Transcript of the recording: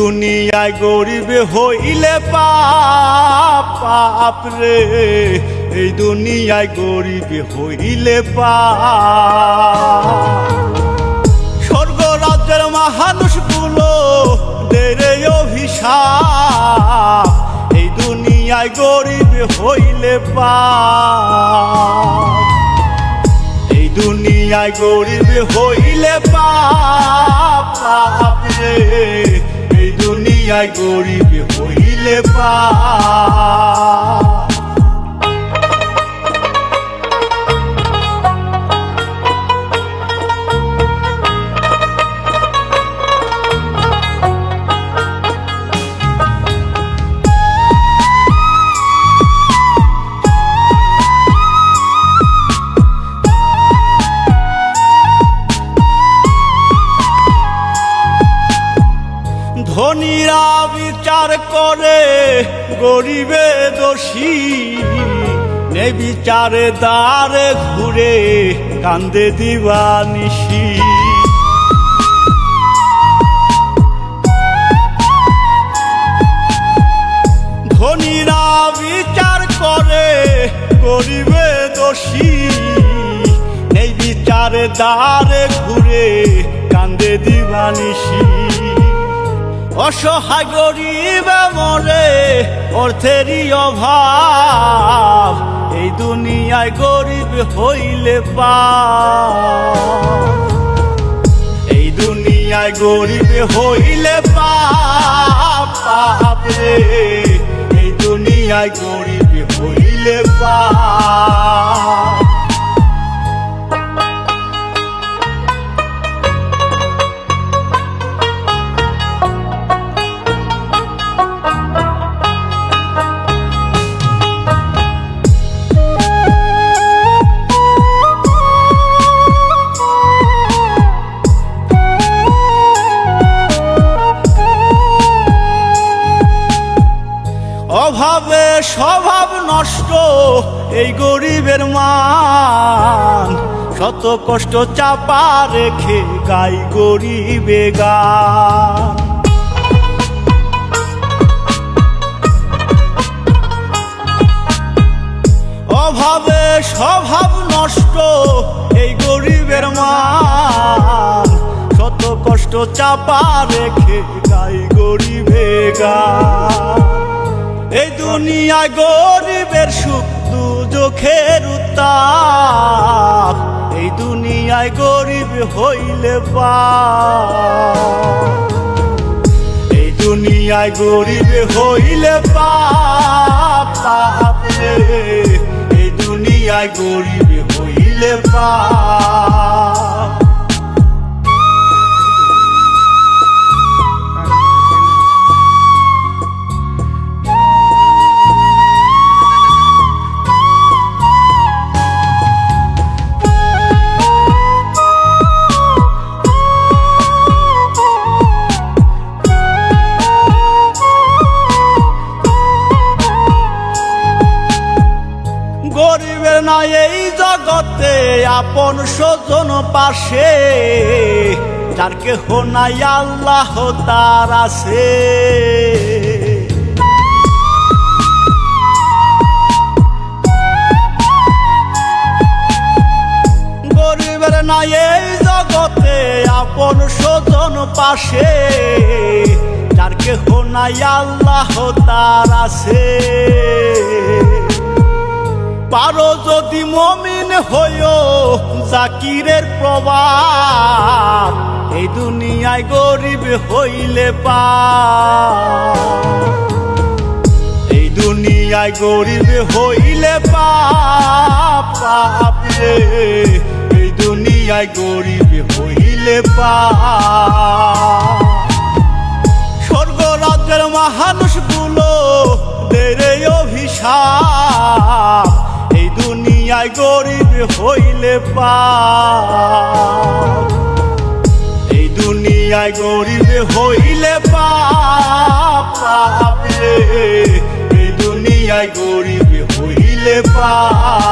দুনিয়ায় গরিব হইলে পাপ পাপ রে, এই দুনিয়ায় গরিব হইলে পাপ। স্বর্গ রাজ্যের মানুষগুলো দেরে অভিশাপ, এই দুনিয়ায় গরিব হইলে পাপ। এই দুনিয়ায় গরিব হইলে পাপ পাপ রে, এই দুনিয়ায় গরিব হইলে পাপ। ধনীরা বিচার করে গরিবে দোষী, নে বিচারে দ্বারে ঘুরে কান্দে দিবানিশি। ধনীরা বিচার করে গরিবে দোষী, নে বিচারে দ্বারে ঘুরে কান্দে দিবানিশি। অসহায় গরিব মরে অর্থেরই অভাব, এই দুনিয়ায় গরিব হইলে পাপ। এই দুনিয়ায় গরিব হইলে পাপ পাপ রে, এই দুনিয়ায় গরিব হইলে পাপ। অভাবে স্বভাব নষ্ট এই গরিবের মান, শত কষ্ট চাপা রেখে গাই গরিবে গান। অভাবে স্বভাব নষ্ট এই গরিবের মান, শত কষ্ট চাপা রেখে গাই গরিবে গান। এই দুনিয়ায় গরিবের সুখ দুঃখের উত্তাপ, এই দুনিয়ায় গরিব হইলে পাপ। এই দুনিয়ায় গরিব হইলে পাপ পাপ রে, এই দুনিয়ায় গরিব হইলে পাপ। গরিবের নাই এই জগতে আপন স্বজন পাশে, যার কেহ নাই আল্লাহ তার আছে। গরিবের নাই এই জগতে আপন স্বজন পাশে, যার কেহ নাই আল্লাহ তার আছে। পারো যদি মমিন হইও জাকিরের প্রভাব, এই দুনিয়ায় গরিব হইলে পাপ। এই দুনিয়ায় গরিব হইলে পাপ পাপ রে, এই দুনিয়ায় গরিব হইলে পাপ। স্বর্গ রাজ্যের মানুষগুলো দেরে অভিশাপ, এই দুনিয়ায় গরিব হইলে পাপ। এই দুনিয়ায় গরিব হইলে পাপ পাপ রে, এই দুনিয়ায় গরিব হইলে পাপ।